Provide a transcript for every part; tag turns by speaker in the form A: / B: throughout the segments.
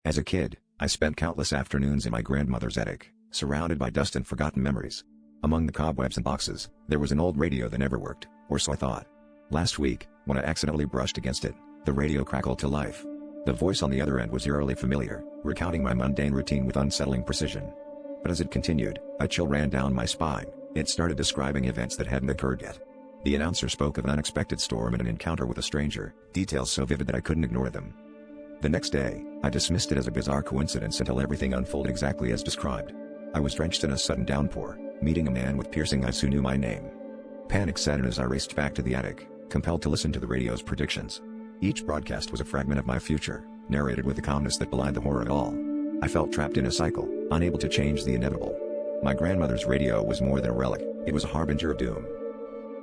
A: As a kid, I spent countless afternoons in my grandmother's attic, surrounded by dust and forgotten memories. Among the cobwebs and boxes, there was an old radio that never worked, or so I thought. Last week, when I accidentally brushed against it, the radio crackled to life. The voice on the other end was eerily familiar, recounting my mundane routine with unsettling precision. But as it continued, a chill ran down my spine. It started describing events that hadn't occurred yet. The announcer spoke of an unexpected storm and an encounter with a stranger, details so vivid that I couldn't ignore them. The next day, I dismissed it as a bizarre coincidence until everything unfolded exactly as described. I was drenched in a sudden downpour, meeting a man with piercing eyes who knew my name. Panic set in as I raced back to the attic, compelled to listen to the radio's predictions. Each broadcast was a fragment of my future, narrated with a calmness that belied the horror of it all. I felt trapped in a cycle, unable to change the inevitable. My grandmother's radio was more than a relic, it was a harbinger of doom.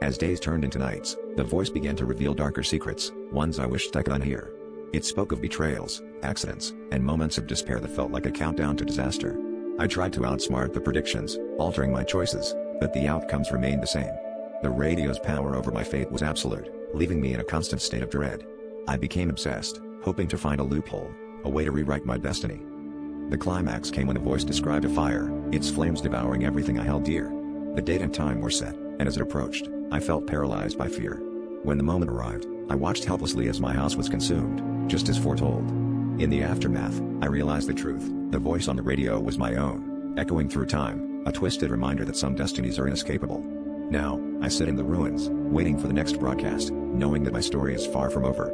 A: As days turned into nights, the voice began to reveal darker secrets, ones I wished I could unhear. It spoke of betrayals, accidents, and moments of despair that felt like a countdown to disaster. I tried to outsmart the predictions, altering my choices, but the outcomes remained the same. The radio's power over my fate was absolute, leaving me in a constant state of dread. I became obsessed, hoping to find a loophole, a way to rewrite my destiny. The climax came when a voice described a fire, its flames devouring everything I held dear. The date and time were set, and as it approached, I felt paralyzed by fear. When the moment arrived, I watched helplessly as my house was consumed, just as foretold. In the aftermath, I realized the truth. The voice on the radio was my own, echoing through time, a twisted reminder that some destinies are inescapable. Now, I sit in the ruins, waiting for the next broadcast, knowing that my story is far from over.